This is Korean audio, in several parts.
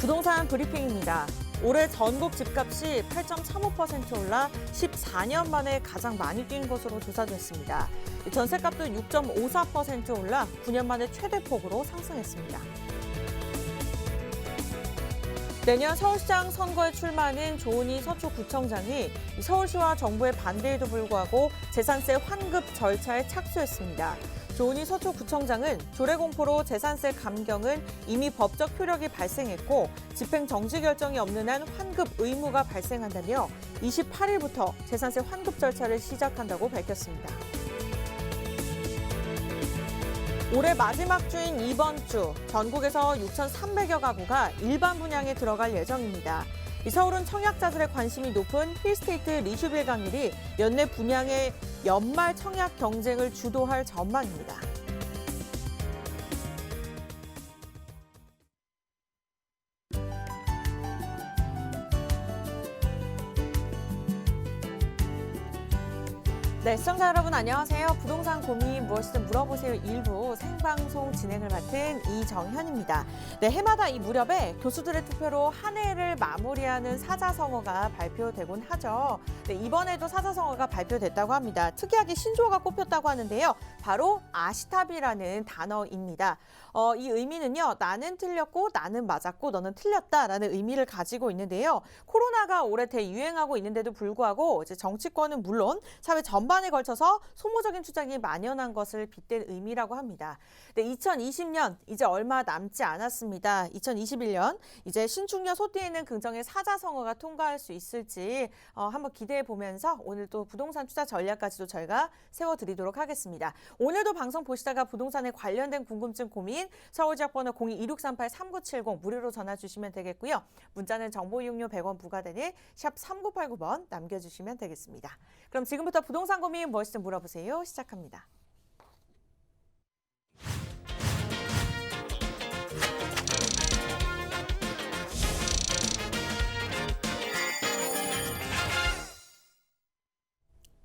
부동산 브리핑입니다. 올해 전국 집값이 8.35% 올라 14년 만에 가장 많이 뛴 것으로 조사됐습니다. 전셋값도 6.54% 올라 9년 만에 최대폭으로 상승했습니다. 내년 서울시장 선거에 출마하는 조은희 서초구청장이 서울시와 정부의 반대에도 불구하고 재산세 환급 절차에 착수했습니다. 조은희 서초구청장은 조례공포로 재산세 감경은 이미 법적 효력이 발생했고 집행 정지 결정이 없는 한 환급 의무가 발생한다며 28일부터 재산세 환급 절차를 시작한다고 밝혔습니다. 올해 마지막 주인 이번 주 전국에서 6,300여 가구가 일반 분양에 들어갈 예정입니다. 서울은 청약자들의 관심이 높은 힐스테이트 리슈빌 강일이 연내 분양의 연말 청약 경쟁을 주도할 전망입니다. 네, 시청자 여러분 안녕하세요. 부동산 고민 무엇이든 물어보세요. 일부 생방송 진행을 맡은 이정현입니다. 네, 해마다 이 무렵에 교수들의 투표로 한 해를 마무리하는 사자성어가 발표되곤 하죠. 네, 이번에도 사자성어가 발표됐다고 합니다. 특이하게 신조어가 꼽혔다고 하는데요. 바로 아시탑이라는 단어입니다. 이 의미는요. 나는 틀렸고 나는 맞았고 너는 틀렸다라는 의미를 가지고 있는데요. 코로나가 올해 대유행하고 있는데도 불구하고 이제 정치권은 물론 사회 전반에 걸쳐서 소모적인 주장이 만연한 것을 빗댄 의미라고 합니다. 네, 2020년 이제 얼마 남지 않았습니다. 2021년 이제 신축년 소띠에는 긍정의 사자성어가 통과할 수 있을지 한번 기대해 보면서 오늘 또 부동산 투자 전략까지도 저희가 세워드리도록 하겠습니다. 오늘도 방송 보시다가 부동산에 관련된 궁금증 고민 서울지역번호 02-2638-3970 무료로 전화 주시면 되겠고요. 문자는 정보 이용료 100원 부과되는 샵 3989번 남겨주시면 되겠습니다. 그럼 지금부터 부동산 고민 무엇이든 물어보세요. 시작합니다.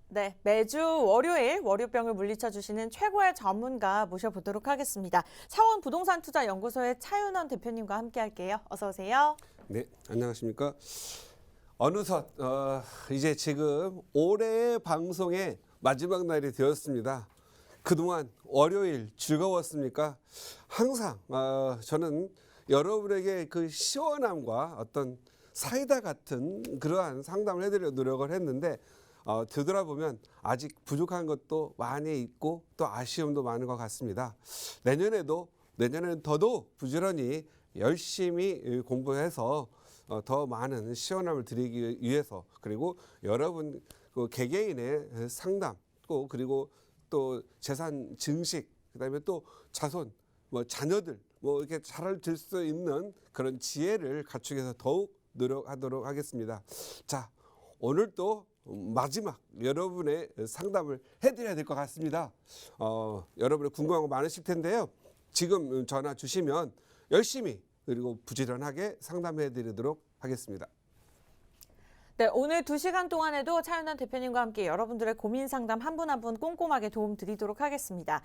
네, 매주 월요일 월요병을 물리쳐 주시는 최고의 전문가 모셔보도록 하겠습니다. 차원 부동산 투자 연구소의 차윤원 대표님과 함께 할게요. 어서 오세요. 네, 안녕하십니까. 어느덧 이제 지금 올해의 방송의 마지막 날이 되었습니다. 그동안 월요일 즐거웠습니까? 항상 저는 여러분에게 그 시원함과 어떤 사이다 같은 그러한 상담을 해드리려 노력을 했는데 되돌아보면 아직 부족한 것도 많이 있고 또 아쉬움도 많은 것 같습니다. 내년에는 더더욱 부지런히 열심히 공부해서 더 많은 시원함을 드리기 위해서 그리고 여러분 그 개개인의 상담 그리고 또 재산 증식 그다음에 또 자손 자녀들 이렇게 잘 될 수 있는 그런 지혜를 갖추기 위해서 더욱 노력하도록 하겠습니다. 자, 오늘 또 마지막 여러분의 상담을 해드려야 될 것 같습니다. 여러분의 궁금한 거 많으실 텐데요. 지금 전화 주시면 열심히 그리고 부지런하게 상담해 드리도록 하겠습니다. 네, 오늘 2시간 동안에도 차윤원 대표님과 함께 여러분들의 고민 상담 한 분 한 분 꼼꼼하게 도움 드리도록 하겠습니다.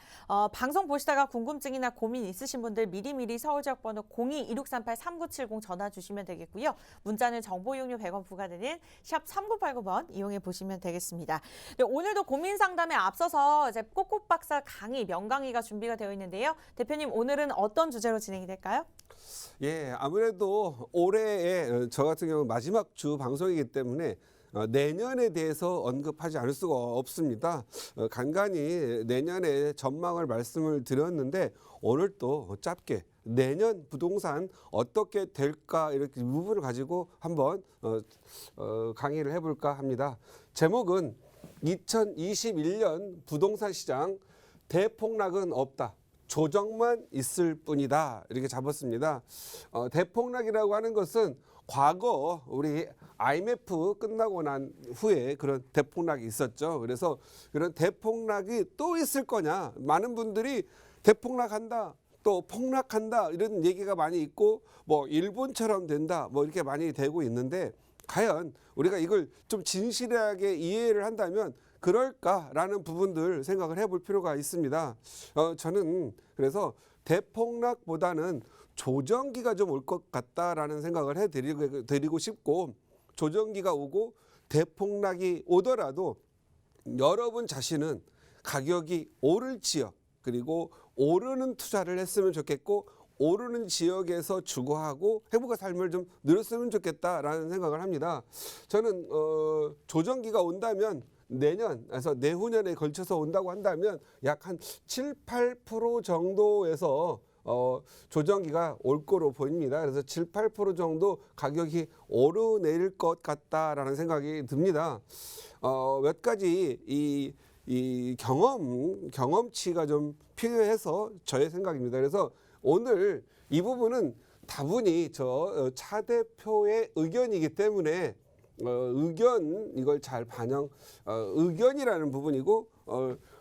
방송 보시다가 궁금증이나 고민 있으신 분들 미리미리 서울지역번호 02-2638-3970 전화 주시면 되겠고요. 문자는 정보 이용료 100원 부과되는 샵 3989번 이용해 보시면 되겠습니다. 네, 오늘도 고민 상담에 앞서서 이제 꼬꼬박사 강의, 명강의가 준비가 되어 있는데요. 대표님 오늘은 어떤 주제로 진행이 될까요? 예, 아무래도 올해의 저 같은 경우 마지막 주 방송이기 때문에 내년에 대해서 언급하지 않을 수가 없습니다. 간간히 내년의 전망을 말씀을 드렸는데 오늘 또 짧게 내년 부동산 어떻게 될까 이렇게 이 부분을 가지고 한번 강의를 해볼까 합니다. 제목은 2021년 부동산 시장 대폭락은 없다. 조정만 있을 뿐이다. 이렇게 잡았습니다. 대폭락이라고 하는 것은 과거 우리 IMF 끝나고 난 후에 그런 대폭락이 있었죠. 그래서 그런 대폭락이 또 있을 거냐. 많은 분들이 대폭락한다. 또 폭락한다. 이런 얘기가 많이 있고 일본처럼 된다. 이렇게 많이 되고 있는데 과연 우리가 이걸 좀 진실하게 이해를 한다면 그럴까라는 부분들 생각을 해볼 필요가 있습니다. 저는 그래서 대폭락보다는 조정기가 좀 올 것 같다라는 생각을 해드리고 싶고, 조정기가 오고 대폭락이 오더라도 여러분 자신은 가격이 오를 지역, 그리고 오르는 투자를 했으면 좋겠고, 오르는 지역에서 주거하고 행복한 삶을 좀 누렸으면 좋겠다라는 생각을 합니다. 저는 조정기가 온다면 내년에서 내후년에 걸쳐서 온다고 한다면 약 한 7, 8% 정도에서 조정기가 올 거로 보입니다. 그래서 7, 8% 정도 가격이 오르내릴 것 같다라는 생각이 듭니다. 몇 가지 이 경험치가 좀 필요해서 저의 생각입니다. 그래서 오늘 이 부분은 다분히 차 대표의 의견이기 때문에 의견 이걸 잘 의견이라는 부분이고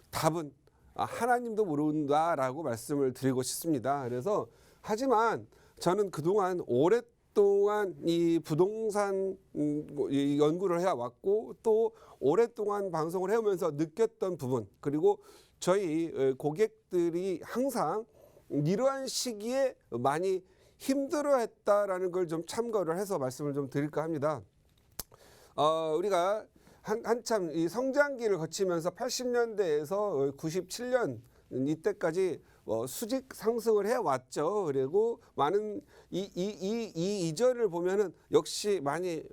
답은 하나님도 모른다라고 말씀을 드리고 싶습니다. 그래서 하지만 저는 그동안 오랫동안 이 부동산 연구를 해왔고, 또 오랫동안 방송을 해오면서 느꼈던 부분, 그리고 저희 고객들이 항상 이러한 시기에 많이 힘들어했다라는 걸 좀 참고를 해서 말씀을 좀 드릴까 합니다. 우리가 한참 이 성장기를 거치면서 80년대에서 97년 이때까지 수직 상승을 해왔죠. 그리고 많은 이전을 보면은 역시 많이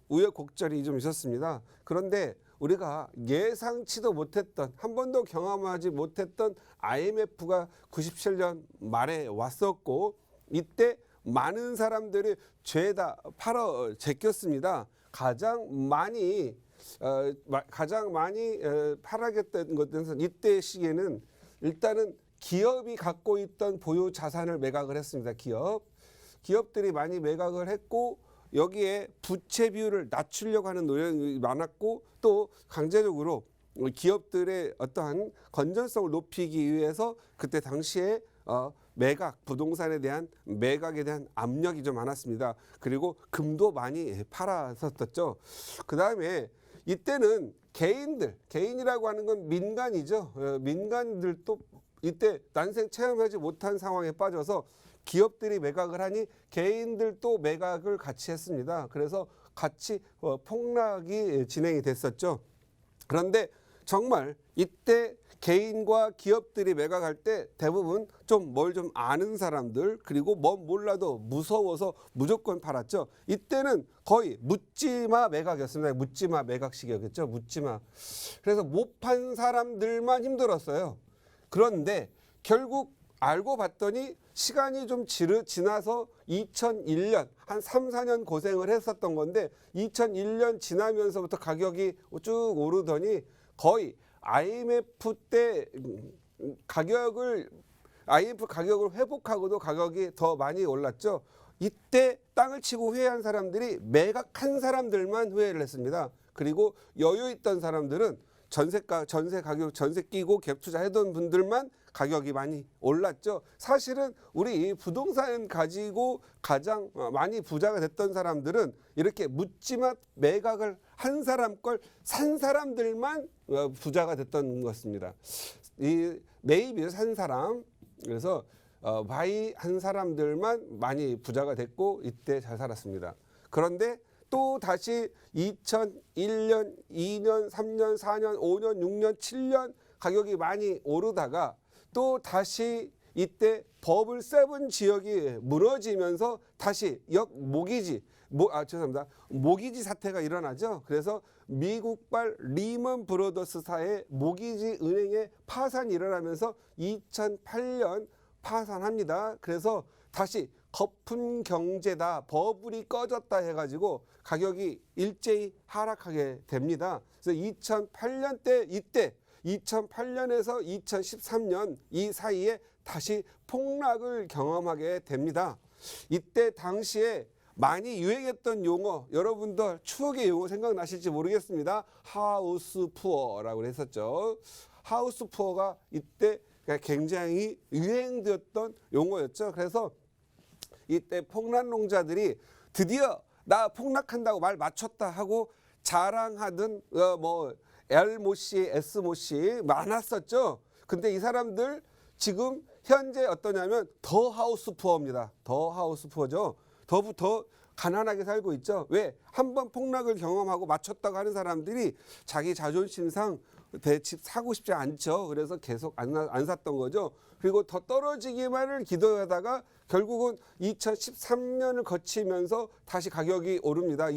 우여곡절이 좀 있었습니다. 그런데 우리가 예상치도 못했던, 한 번도 경험하지 못했던 IMF가 97년 말에 왔었고, 이때 많은 사람들이 죄다 팔아 제꼈습니다. 가장 많이 팔아겠다는 것은 이때 시기에는 일단은 기업이 갖고 있던 보유 자산을 매각을 했습니다. 기업들이 많이 매각을 했고, 여기에 부채 비율을 낮추려고 하는 노력이 많았고, 또 강제적으로 기업들의 어떠한 건전성을 높이기 위해서 그때 당시에 부동산에 대한 매각에 대한 압력이 좀 많았습니다. 그리고 금도 많이 팔았었죠. 그 다음에 이때는 개인이라고 하는 건 민간이죠. 민간들도 이때 난생 체험하지 못한 상황에 빠져서 기업들이 매각을 하니 개인들도 매각을 같이 했습니다. 그래서 같이 폭락이 진행이 됐었죠. 그런데 정말 이때 개인과 기업들이 매각할 때 대부분 좀 뭘 좀 아는 사람들, 그리고 뭐 몰라도 무서워서 무조건 팔았죠. 이때는 거의 묻지마 매각이었습니다. 묻지마 매각식이었겠죠. 묻지마. 그래서 못 판 사람들만 힘들었어요. 그런데 결국 알고 봤더니 시간이 좀 지나서 2001년 한 3, 4년 고생을 했었던 건데, 2001년 지나면서부터 가격이 쭉 오르더니 거의 IMF 때 IMF 가격을 회복하고도 가격이 더 많이 올랐죠. 이때 땅을 치고 후회한 사람들이 매각한 사람들만 후회를 했습니다. 그리고 여유 있던 사람들은 전세 끼고 갭 투자했던 분들만 가격이 많이 올랐죠. 사실은 우리 부동산 가지고 가장 많이 부자가 됐던 사람들은 이렇게 묻지마 매각을 한 사람 걸 산 사람들만 부자가 됐던 것입니다. 이 매입을 산 사람, 그래서 바이 한 사람들만 많이 부자가 됐고 이때 잘 살았습니다. 그런데 또 다시 2001년, 2년, 3년, 4년, 5년, 6년, 7년 가격이 많이 오르다가 또 다시 이때 버블 7 지역이 무너지면서 다시 모기지 사태가 일어나죠. 그래서 미국발 리먼 브러더스사의 모기지 은행의 파산이 일어나면서 2008년 파산합니다. 그래서 다시 거품 경제다, 버블이 꺼졌다 해가지고 가격이 일제히 하락하게 됩니다. 그래서 2008년에서 2013년 이 사이에 다시 폭락을 경험하게 됩니다. 이때 당시에 많이 유행했던 용어, 여러분들 추억의 용어 생각나실지 모르겠습니다. 하우스 푸어라고 했었죠. 하우스 푸어가 이때 굉장히 유행되었던 용어였죠. 그래서 이때 폭락농자들이 드디어 나 폭락한다고 말 맞췄다 하고 자랑하던 L모씨, S모씨 많았었죠. 근데 이 사람들 지금 현재 어떠냐면 더 하우스 푸어입니다. 더 하우스 푸어죠. 더 가난하게 살고 있죠. 왜? 한번 폭락을 경험하고 맞췄다고 하는 사람들이 자기 자존심상 집 사고 싶지 않죠. 그래서 계속 안 샀던 거죠. 그리고 더 떨어지기만을 기도하다가 결국은 2013년을 거치면서 다시 가격이 오릅니다.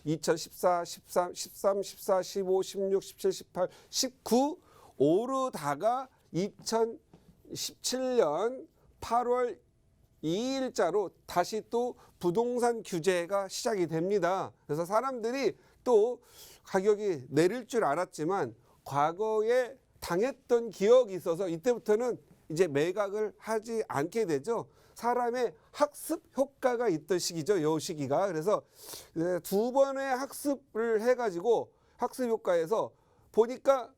2014, 13, 14, 15, 16, 17, 18, 19 오르다가 2017년 8월 2일자로 다시 또 부동산 규제가 시작이 됩니다. 그래서 사람들이 또 가격이 내릴 줄 알았지만 과거에 당했던 기억이 있어서 이때부터는 이제 매각을 하지 않게 되죠. 사람의 학습 효과가 있던 시기죠. 요 시기가. 그래서 두 번의 학습을 해가지고 학습 효과에서 보니까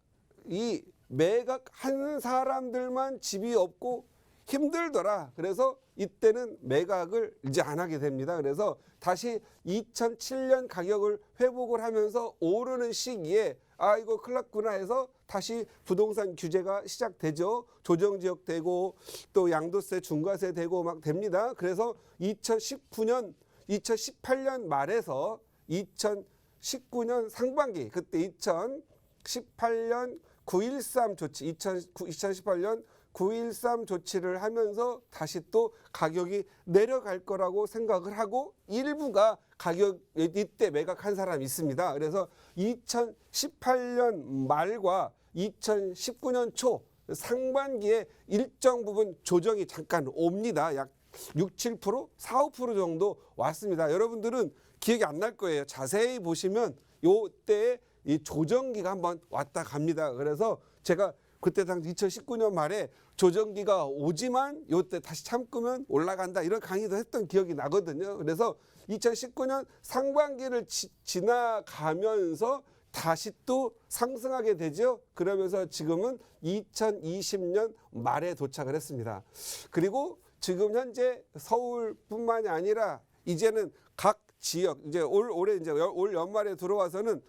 이 매각하는 사람들만 집이 없고 힘들더라. 그래서 이때는 매각을 이제 안 하게 됩니다. 그래서 다시 2007년 가격을 회복을 하면서 오르는 시기에 이거 큰일 났구나 해서 다시 부동산 규제가 시작되죠. 조정지역 되고 또 양도세 중과세 되고 막 됩니다. 그래서 2019년 2018년 말에서 2019년 상반기 그때 2018년 9.13 조치 2018년 9.13 조치를 하면서 다시 또 가격이 내려갈 거라고 생각을 하고 일부가 가격 이때 매각한 사람이 있습니다. 그래서 2018년 말과 2019년 초 상반기에 일정 부분 조정이 잠깐 옵니다. 약 6, 7%, 4, 5% 정도 왔습니다. 여러분들은 기억이 안 날 거예요. 자세히 보시면 요때 이 조정기가 한번 왔다 갑니다. 그래서 제가 그때 당시 2019년 말에 조정기가 오지만 요때 다시 참으면 올라간다 이런 강의도 했던 기억이 나거든요. 그래서 2019년 상반기를 지나가면서 다시 또 상승하게 되죠. 그러면서 지금은 2020년 말에 도착을 했습니다. 그리고 지금 현재 서울뿐만이 아니라 이제는 각 지역 이제 올해 이제 올 연말에 들어와서는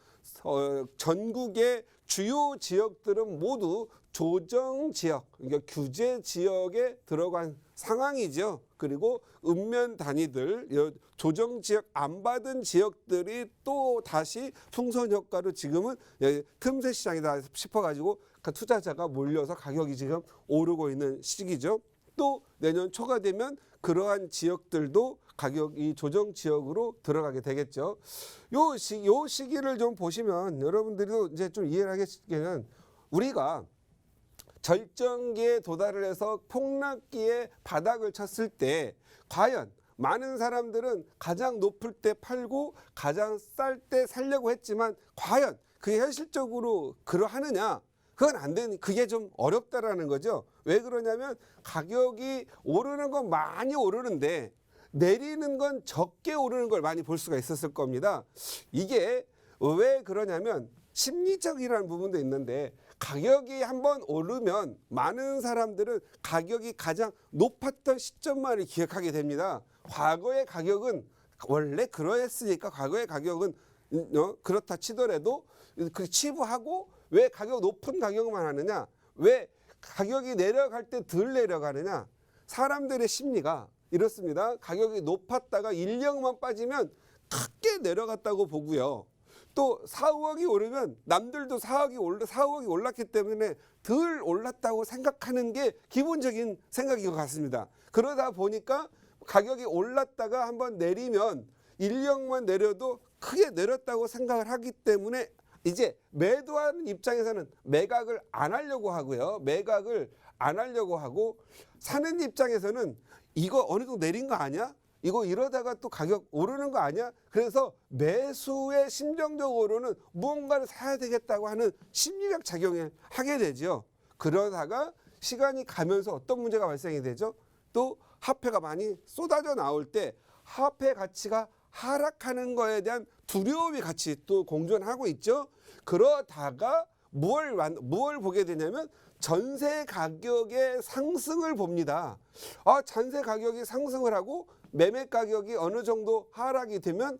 전국의 주요 지역들은 모두 조정 지역, 그러니까 규제 지역에 들어간 상황이죠. 그리고 읍면 단위들, 조정 지역 안 받은 지역들이 또 다시 풍선 효과로 지금은 틈새 시장이다 싶어가지고 투자자가 몰려서 가격이 지금 오르고 있는 시기죠. 또 내년 초가 되면 그러한 지역들도 가격이 조정 지역으로 들어가게 되겠죠. 요 시기를 좀 보시면 여러분들도 이제 좀 이해를 하겠지만 우리가 절정기에 도달을 해서 폭락기에 바닥을 쳤을 때 과연 많은 사람들은 가장 높을 때 팔고 가장 쌀 때 살려고 했지만 과연 그게 현실적으로 그러하느냐? 그건 안 되는, 그게 좀 어렵다라는 거죠. 왜 그러냐면 가격이 오르는 건 많이 오르는데 내리는 건 적게 오르는 걸 많이 볼 수가 있었을 겁니다. 이게 왜 그러냐면 심리적이라는 부분도 있는데 가격이 한번 오르면 많은 사람들은 가격이 가장 높았던 시점만을 기억하게 됩니다. 과거의 가격은 원래 그러했으니까 과거의 가격은 그렇다 치더라도 그 치부하고 왜 가격 높은 가격만 하느냐, 왜 가격이 내려갈 때 덜 내려가느냐, 사람들의 심리가 이렇습니다. 가격이 높았다가 인력만 빠지면 크게 내려갔다고 보고요. 또 4, 5억이 오르면 남들도 4억이 올랐기 때문에 덜 올랐다고 생각하는 게 기본적인 생각인 것 같습니다. 그러다 보니까 가격이 올랐다가 한번 내리면 인력만 내려도 크게 내렸다고 생각을 하기 때문에 이제 매도하는 입장에서는 매각을 안 하려고 하고요. 매각을 안 하려고 하고 사는 입장에서는 이거 어느 정도 내린 거 아니야? 이거 이러다가 또 가격 오르는 거 아니야? 그래서 매수의 심정적으로는 무언가를 사야 되겠다고 하는 심리적 작용을 하게 되죠. 그러다가 시간이 가면서 어떤 문제가 발생이 되죠? 또 화폐가 많이 쏟아져 나올 때 화폐 가치가 하락하는 거에 대한 두려움이 같이 또 공존하고 있죠. 그러다가 뭘 보게 되냐면 전세 가격의 상승을 봅니다. 전세 가격이 상승을 하고 매매 가격이 어느 정도 하락이 되면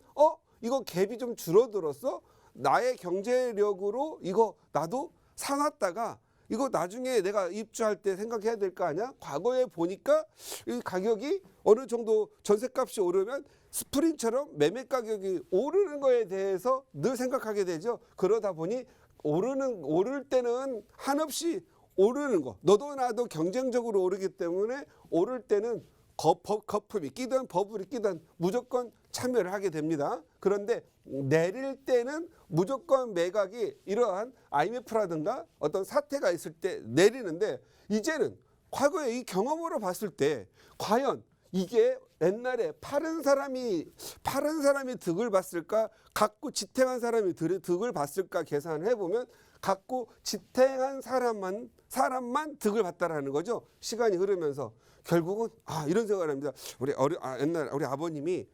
이거 갭이 좀 줄어들었어? 나의 경제력으로 이거 나도 사놨다가 이거 나중에 내가 입주할 때 생각해야 될 거 아니야? 과거에 보니까 이 가격이 어느 정도 전세값이 오르면 스프링처럼 매매 가격이 오르는 거에 대해서 늘 생각하게 되죠. 그러다 보니 오를 때는 한없이 오르는 거. 너도 나도 경쟁적으로 오르기 때문에 오를 때는 거품이 끼든 버블이 끼든 무조건 참여를 하게 됩니다. 그런데 내릴 때는 무조건 매각이 이러한 IMF라든가 어떤 사태가 있을 때 내리는데, 이제는 과거에 이 경험으로 봤을 때 과연 이게 옛날에 파는 사람이 득을 봤을까, 갖고 지탱한 사람이 득을 봤을까 계산을 해보면 갖고 지탱한 사람만 득을 봤다라는 거죠. 시간이 흐르면서 결국은 이런 생각을 합니다. 옛날 우리 아버님이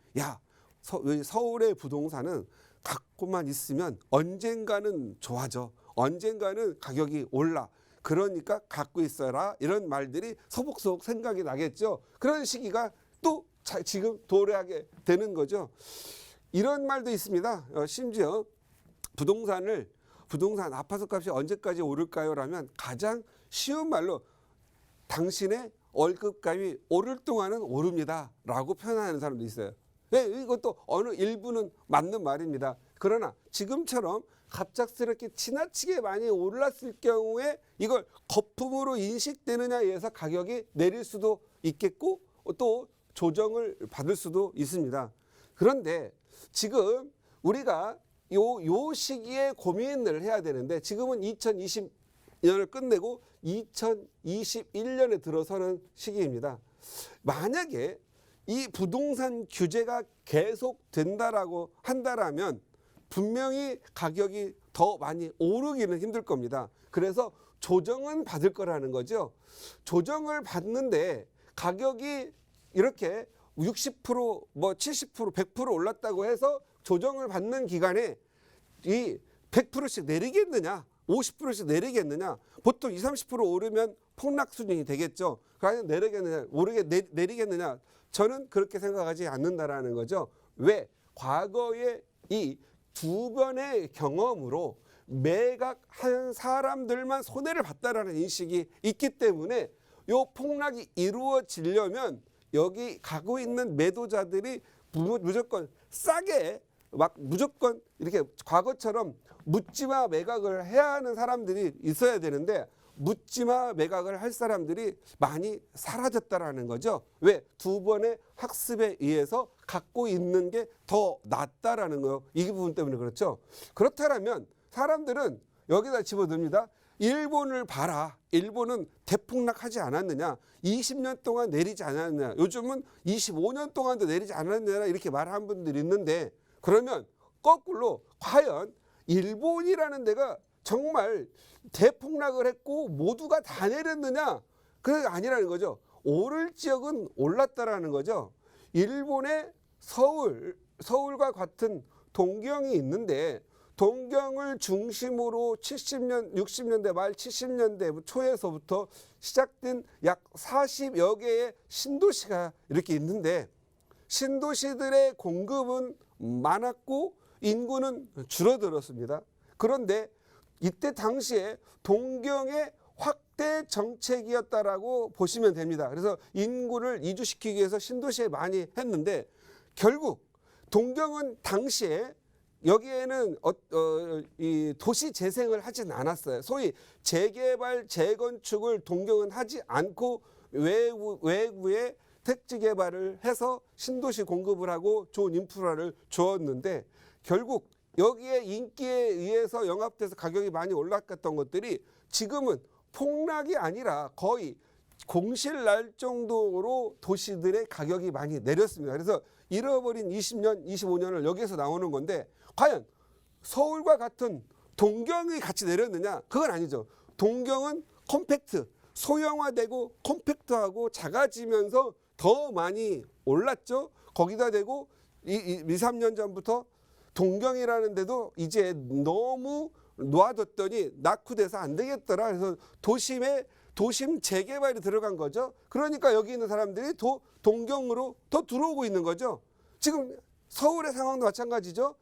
서울의 부동산은 갖고만 있으면 언젠가는 좋아져, 언젠가는 가격이 올라, 그러니까 갖고 있어라, 이런 말들이 소복소복 생각이 나겠죠. 그런 시기가 또 지금 도래하게 되는 거죠. 이런 말도 있습니다. 심지어 부동산 아파트 값이 언제까지 오를까요? 라면 가장 쉬운 말로 당신의 월급값이 오를 동안은 오릅니다 라고 표현하는 사람도 있어요. 이것도 어느 일부는 맞는 말입니다. 그러나 지금처럼 갑작스럽게 지나치게 많이 올랐을 경우에 이걸 거품으로 인식되느냐에 의해서 가격이 내릴 수도 있겠고 또 조정을 받을 수도 있습니다. 그런데 지금 우리가 요 시기에 고민을 해야 되는데, 지금은 2020년을 끝내고 2021년에 들어서는 시기입니다. 만약에 이 부동산 규제가 계속 된다라고 한다라면 분명히 가격이 더 많이 오르기는 힘들 겁니다. 그래서 조정은 받을 거라는 거죠. 조정을 받는데 가격이 이렇게 60%, 70%, 100% 올랐다고 해서 조정을 받는 기간에 이 100%씩 내리겠느냐, 50%씩 내리겠느냐, 보통 20, 30% 오르면 폭락 수준이 되겠죠. 과연 내리겠느냐, 저는 그렇게 생각하지 않는다라는 거죠. 왜? 과거에 이 두 번의 경험으로 매각한 사람들만 손해를 봤다라는 인식이 있기 때문에 요 폭락이 이루어지려면 여기 가고 있는 매도자들이 무조건 싸게 무조건 이렇게 과거처럼 묻지마 매각을 해야 하는 사람들이 있어야 되는데, 묻지마 매각을 할 사람들이 많이 사라졌다라는 거죠. 왜? 두 번의 학습에 의해서 갖고 있는 게 더 낫다라는 거예요. 이 부분 때문에 그렇죠. 그렇다면 사람들은 여기다 집어듭니다. 일본을 봐라. 일본은 대폭락하지 않았느냐, 20년 동안 내리지 않았느냐, 요즘은 25년 동안도 내리지 않았느냐, 이렇게 말하는 분들이 있는데, 그러면 거꾸로 과연 일본이라는 데가 정말 대폭락을 했고 모두가 다 내렸느냐? 그게 아니라는 거죠. 오를 지역은 올랐다라는 거죠. 일본의 서울과 같은 동경이 있는데, 동경을 중심으로 70년, 60년대 말 70년대 초에서부터 시작된 약 40여 개의 신도시가 이렇게 있는데, 신도시들의 공급은 많았고 인구는 줄어들었습니다. 그런데 이때 당시에 동경의 확대 정책이었다라고 보시면 됩니다. 그래서 인구를 이주시키기 위해서 신도시에 많이 했는데, 결국 동경은 당시에 여기에는 이 도시 재생을 하진 않았어요. 소위 재개발, 재건축을 동경은 하지 않고 외구에 택지 개발을 해서 신도시 공급을 하고 좋은 인프라를 주었는데, 결국 여기에 인기에 의해서 영합돼서 가격이 많이 올랐던 것들이 지금은 폭락이 아니라 거의 공실 날 정도로 도시들의 가격이 많이 내렸습니다. 그래서 잃어버린 20년, 25년을 여기에서 나오는 건데, 과연 서울과 같은 동경이 같이 내렸느냐? 그건 아니죠. 동경은 컴팩트, 소형화되고 컴팩트하고 작아지면서 더 많이 올랐죠. 거기다 대고 2, 3년 전부터 동경이라는 데도 이제 너무 놓아뒀더니 낙후돼서 안 되겠더라. 그래서 도심 재개발이 들어간 거죠. 그러니까 여기 있는 사람들이 동경으로 더 들어오고 있는 거죠. 지금 서울의 상황도 마찬가지죠.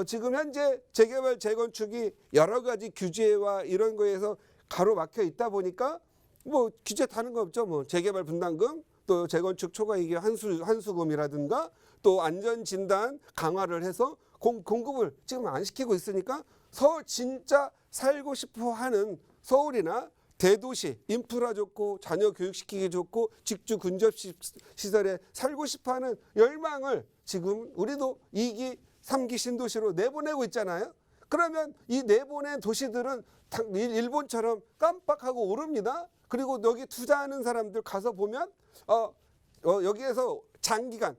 지금 현재 재개발 재건축이 여러 가지 규제와 이런 거에서 가로막혀 있다 보니까 뭐 규제 다른 거 없죠. 뭐 재개발 분담금, 또 재건축 초과이익 환수금이라든가 또 안전 진단 강화를 해서 공급을 지금 안 시키고 있으니까 서울 진짜 살고 싶어 하는 서울이나 대도시 인프라 좋고 자녀 교육시키기 좋고 직주 근접 시설에 살고 싶어하는 열망을 지금 우리도 2기, 3기 신도시로 내보내고 있잖아요. 그러면 이 내보낸 도시들은 일본처럼 깜빡하고 오릅니다. 그리고 여기 투자하는 사람들 가서 보면 여기에서 장기간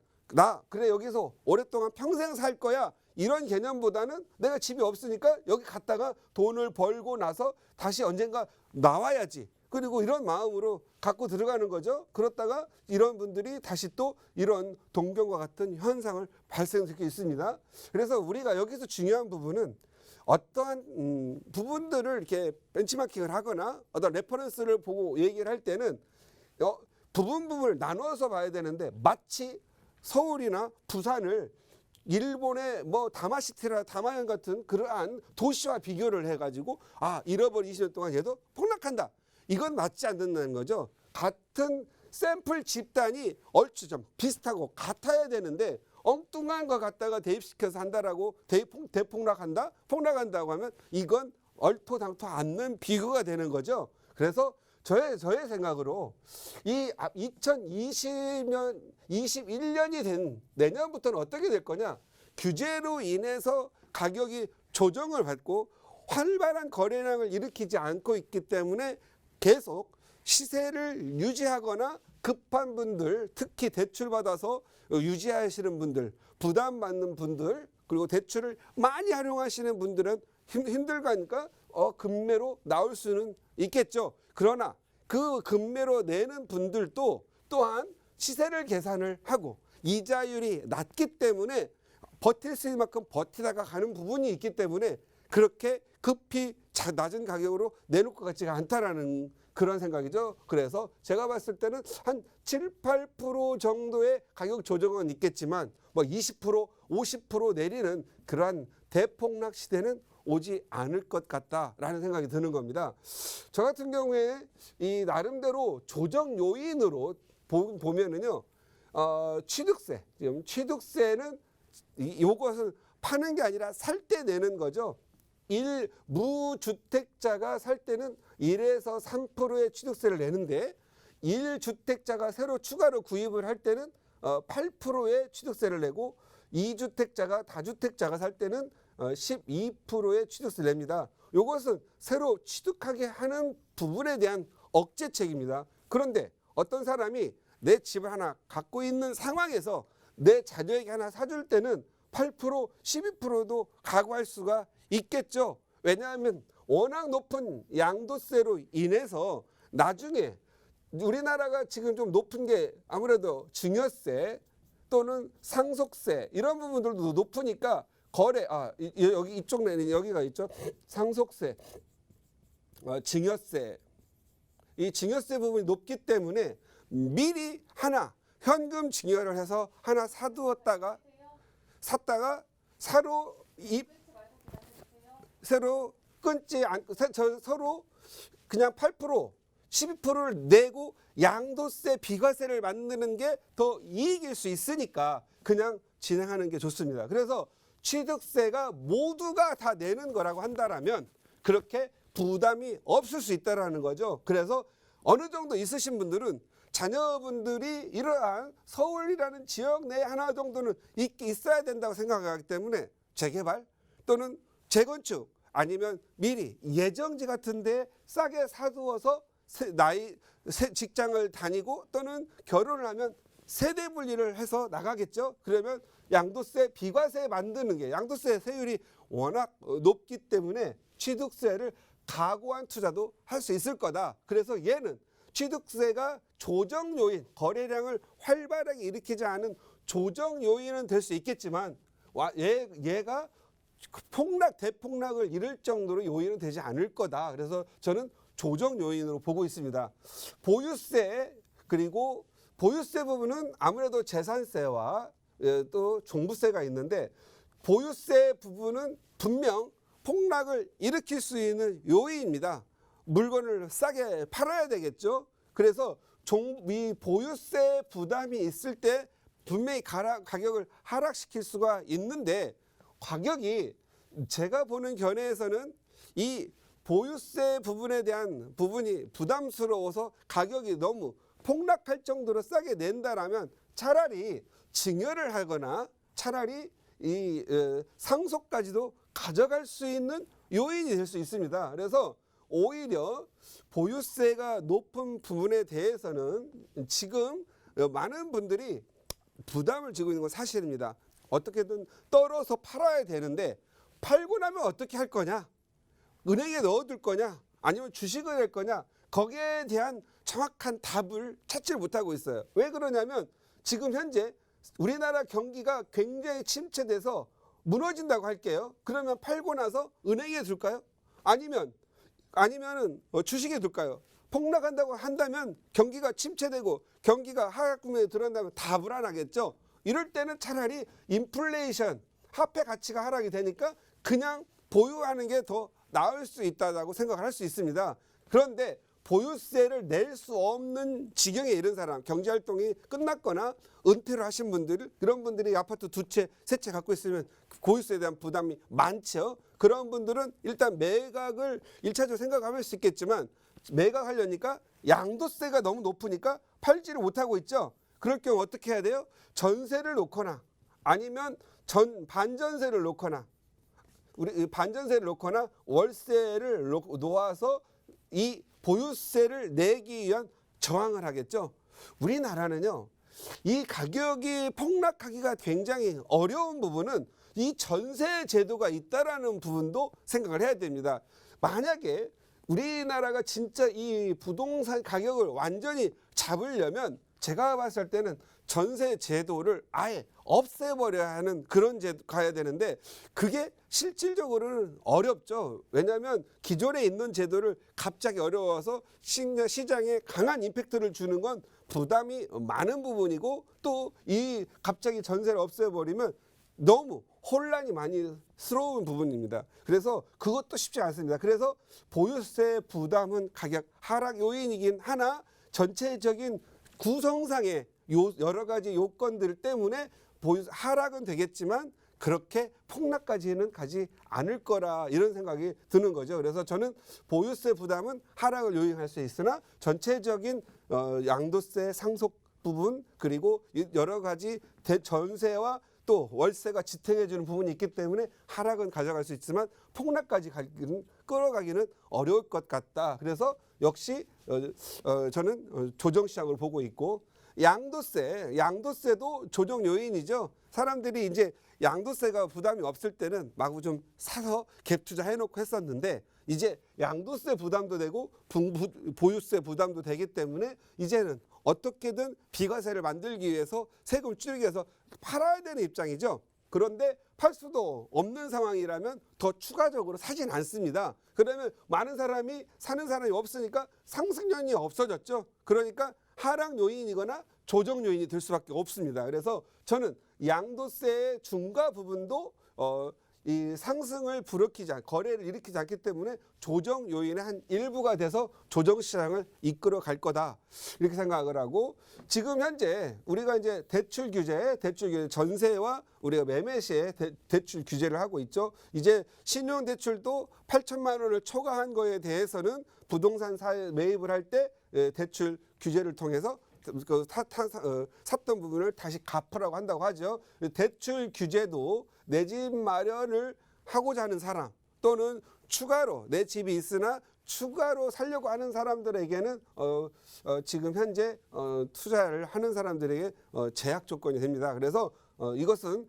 그래 여기서 오랫동안 평생 살 거야 이런 개념보다는 내가 집이 없으니까 여기 갔다가 돈을 벌고 나서 다시 언젠가 나와야지. 그리고 이런 마음으로 갖고 들어가는 거죠. 그렇다가 이런 분들이 다시 또 이런 동경과 같은 현상을 발생시키고 있습니다. 그래서 우리가 여기서 중요한 부분은 어떠한 부분들을 이렇게 벤치마킹을 하거나 어떤 레퍼런스를 보고 얘기를 할 때는 부분을 나눠서 봐야 되는데 마치 서울이나 부산을 일본의 뭐 다마시티라 다마현 같은 그러한 도시와 비교를 해가지고 잃어버린 20년 동안 얘도 폭락한다. 이건 맞지 않는다는 거죠. 같은 샘플 집단이 얼추 좀 비슷하고 같아야 되는데 엉뚱한 거 갖다가 대입시켜서 한다라고 대폭락한다? 폭락한다고 하면 이건 얼토당토 않는 비교가 되는 거죠. 그래서 저의 생각으로 이 2020년, 21년이 된 내년부터는 어떻게 될 거냐? 규제로 인해서 가격이 조정을 받고 활발한 거래량을 일으키지 않고 있기 때문에 계속 시세를 유지하거나 급한 분들, 특히 대출 받아서 유지하시는 분들, 부담받는 분들, 그리고 대출을 많이 활용하시는 분들은 힘들가니까 급매로 나올 수는 있겠죠. 그러나 그 급매로 내는 분들도 또한 시세를 계산을 하고 이자율이 낮기 때문에 버틸 수 있는 만큼 버티다가 가는 부분이 있기 때문에 그렇게 급히 낮은 가격으로 내놓을 것 같지가 않다라는 그런 생각이죠. 그래서 제가 봤을 때는 한 7, 8% 정도의 가격 조정은 있겠지만 뭐 20%, 50% 내리는 그러한 대폭락 시대는 오지 않을 것 같다라는 생각이 드는 겁니다. 저 같은 경우에 이 나름대로 조정 요인으로 보면은요, 취득세. 지금 취득세는 이것은 파는 게 아니라 살 때 내는 거죠. 무주택자가 살 때는 1에서 3%의 취득세를 내는데 1주택자가 새로 추가로 구입을 할 때는 8%의 취득세를 내고 2주택자가 다주택자가 살 때는 12%의 취득세를 냅니다. 이것은 새로 취득하게 하는 부분에 대한 억제책입니다. 그런데 어떤 사람이 내 집을 하나 갖고 있는 상황에서 내 자녀에게 하나 사줄 때는 8%, 12%도 각오할 수가 있겠죠. 왜냐하면 워낙 높은 양도세로 인해서 나중에 우리나라가 지금 좀 높은 게 아무래도 증여세 또는 상속세 이런 부분들도 높으니까 거래 여기 이쪽 내는 여기가 있죠. 상속세, 증여세 이 증여세 부분이 높기 때문에 미리 하나 현금 증여를 해서 하나 샀다가 새로 끊지 않고 서로 그냥 8%, 12%를 내고 양도세, 비과세를 만드는 게 더 이익일 수 있으니까 그냥 진행하는 게 좋습니다. 그래서 취득세가 모두가 다 내는 거라고 한다라면 그렇게 부담이 없을 수 있다라는 거죠. 그래서 어느 정도 있으신 분들은 자녀분들이 이러한 서울이라는 지역 내에 하나 정도는 있어야 된다고 생각하기 때문에 재개발 또는 재건축 아니면 미리 예정지 같은 데 싸게 사두어서 직장을 다니고 또는 결혼을 하면 세대 분리를 해서 나가겠죠. 그러면 양도세, 비과세 만드는 게 양도세 세율이 워낙 높기 때문에 취득세를 각오한 투자도 할 수 있을 거다. 그래서 얘는 취득세가 조정 요인, 거래량을 활발하게 일으키지 않은 조정 요인은 될 수 있겠지만 얘가 대폭락을 이룰 정도로 요인은 되지 않을 거다. 그래서 저는 조정 요인으로 보고 있습니다. 보유세 그리고 보유세 부분은 아무래도 재산세와 또 종부세가 있는데 보유세 부분은 분명 폭락을 일으킬 수 있는 요인입니다. 물건을 싸게 팔아야 되겠죠. 그래서 이 보유세 부담이 있을 때 분명히 가격을 하락시킬 수가 있는데, 가격이 제가 보는 견해에서는 이 보유세 부분에 대한 부분이 부담스러워서 가격이 너무 폭락할 정도로 싸게 낸다라면 차라리 증여를 하거나 차라리 이 상속까지도 가져갈 수 있는 요인이 될 수 있습니다. 그래서 오히려 보유세가 높은 부분에 대해서는 지금 많은 분들이 부담을 지고 있는 건 사실입니다. 어떻게든 떨어서 팔아야 되는데, 팔고 나면 어떻게 할 거냐? 은행에 넣어둘 거냐? 아니면 주식을 할 거냐? 거기에 대한 정확한 답을 찾지 못하고 있어요. 왜 그러냐면 지금 현재 우리나라 경기가 굉장히 침체돼서 무너진다고 할게요. 그러면 팔고 나서 은행에 둘까요? 아니면은 주식에 둘까요? 폭락한다고 한다면 경기가 침체되고 경기가 하락 구매에 들어간다면 다 불안하겠죠. 이럴 때는 차라리 인플레이션, 화폐 가치가 하락이 되니까 그냥 보유하는 게 더 나을 수 있다고 생각을 할 수 있습니다. 그런데 보유세를 낼 수 없는 지경에 이른 사람, 경제활동이 끝났거나 은퇴를 하신 분들, 그런 분들이 아파트 2채, 3채 갖고 있으면 보유세에 대한 부담이 많죠. 그런 분들은 일단 매각을 1차적으로 생각할 수 있겠지만, 매각하려니까 양도세가 너무 높으니까 팔지를 못하고 있죠. 그럴 경우 어떻게 해야 돼요? 전세를 놓거나 아니면 반전세를 놓거나, 반전세를 놓거나 월세를 놓아서 이 보유세를 내기 위한 저항을 하겠죠. 우리나라는요, 이 가격이 폭락하기가 굉장히 어려운 부분은 이 전세 제도가 있다라는 부분도 생각을 해야 됩니다. 만약에 우리나라가 진짜 이 부동산 가격을 완전히 잡으려면 제가 봤을 때는 전세 제도를 아예 없애버려야 하는 그런 제도 가야 되는데, 그게 실질적으로는 어렵죠. 왜냐하면 기존에 있는 제도를 갑자기 어려워서 시장에 강한 임팩트를 주는 건 부담이 많은 부분이고, 또 이 갑자기 전세를 없애버리면 너무 혼란이 많이 스러운 부분입니다. 그래서 그것도 쉽지 않습니다. 그래서 보유세 부담은 가격 하락 요인이긴 하나, 전체적인 구성상의 여러 가지 요건들 때문에 하락은 되겠지만 그렇게 폭락까지는 가지 않을 거라, 이런 생각이 드는 거죠. 그래서 저는 보유세 부담은 하락을 요인할 수 있으나 전체적인 양도세 상속 부분, 그리고 여러 가지 전세와 또 월세가 지탱해주는 부분이 있기 때문에 하락은 가져갈 수 있지만 폭락까지 끌어가기는 어려울 것 같다. 그래서 역시 저는 조정시장을 보고 있고, 양도세도 조정 요인이죠. 사람들이 이제 양도세가 부담이 없을 때는 마구 좀 사서 갭 투자해놓고 했었는데, 이제 양도세 부담도 되고 보유세 부담도 되기 때문에 이제는 어떻게든 비과세를 만들기 위해서 세금 줄이기 위해서 팔아야 되는 입장이죠. 그런데 팔 수도 없는 상황이라면 더 추가적으로 사진 않습니다. 그러면 많은 사람이 사는 사람이 없으니까 상승 요인이 없어졌죠. 그러니까 하락 요인이거나 조정 요인이 될 수밖에 없습니다. 그래서 저는 양도세의 중과 부분도 이 상승을 거래를 일으키지 않기 때문에 조정 요인의 한 일부가 돼서 조정 시장을 이끌어 갈 거다, 이렇게 생각을 하고, 지금 현재 우리가 이제 대출 규제 전세와 우리가 매매 시에 대출 규제를 하고 있죠. 이제 신용 대출도 8천만 원을 초과한 거에 대해서는 부동산 매입을 할 때 대출 규제를 통해서 샀던 부분을 다시 갚으라고 한다고 하죠. 대출 규제도 내 집 마련을 하고자 하는 사람, 또는 추가로 내 집이 있으나 추가로 살려고 하는 사람들에게는 지금 현재 투자를 하는 사람들에게 제약 조건이 됩니다. 그래서 이것은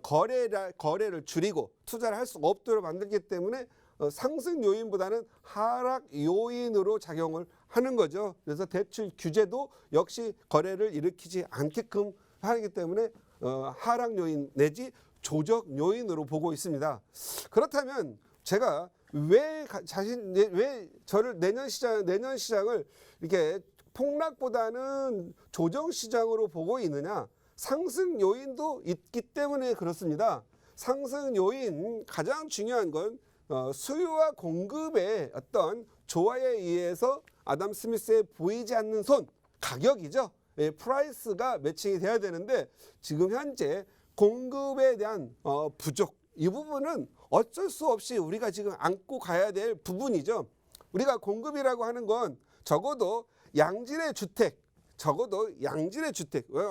거래를 줄이고 투자를 할 수 없도록 만들기 때문에 상승 요인보다는 하락 요인으로 작용을 하는 거죠. 그래서 대출 규제도 역시 거래를 일으키지 않게끔 하기 때문에 하락 요인 내지 조정 요인으로 보고 있습니다. 그렇다면 제가 왜 저를 내년 시장을 이렇게 폭락보다는 조정 시장으로 보고 있느냐? 상승 요인도 있기 때문에 그렇습니다. 상승 요인 가장 중요한 건 수요와 공급의 어떤 조화에 의해서 아담 스미스의 보이지 않는 손, 가격이죠. 예, 프라이스가 매칭이 돼야 되는데 지금 현재 공급에 대한 부족, 이 부분은 어쩔 수 없이 우리가 지금 안고 가야 될 부분이죠. 우리가 공급이라고 하는 건 적어도 양질의 주택,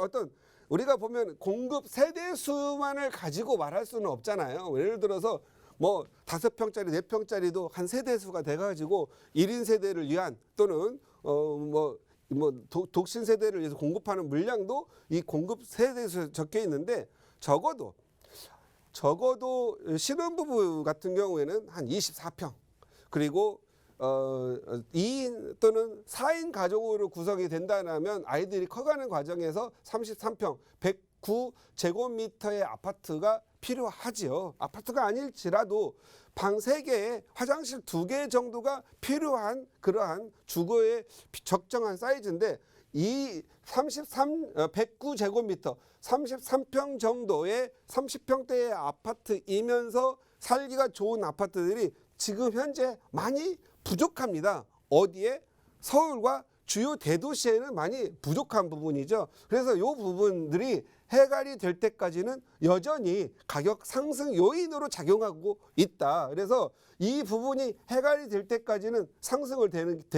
어떤 우리가 보면 공급 세대 수만을 가지고 말할 수는 없잖아요. 예를 들어서 뭐 5평짜리, 4평짜리도 한 세대수가 돼가지고 1인 세대를 위한 또는 독신 세대를 위해서 공급하는 물량도 이 공급 세대수에 적혀 있는데 적어도 신혼부부 같은 경우에는 한 24평, 그리고 2인 또는 4인 가족으로 구성이 된다면 아이들이 커가는 과정에서 33평, 109제곱미터의 아파트가 필요하지요. 아파트가 아닐지라도 방 3개에 화장실 2개 정도가 필요한 그러한 주거의 적정한 사이즈인데 이 109제곱미터 33평 정도의 30평대의 아파트이면서 살기가 좋은 아파트들이 지금 현재 많이 부족합니다. 어디에? 서울과 주요 대도시에는 많이 부족한 부분이죠. 그래서 이 부분들이 해결이 될 때까지는 여전히 가격 상승 요인으로 작용하고 있다. 그래서 이 부분이 해결이 될 때까지는 상승되기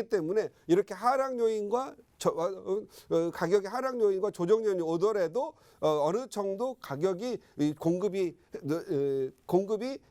때문에 이렇게 하락 요인과 가격의 하락 요인과 조정 요인이 오더라도 어느 정도 가격이 공급이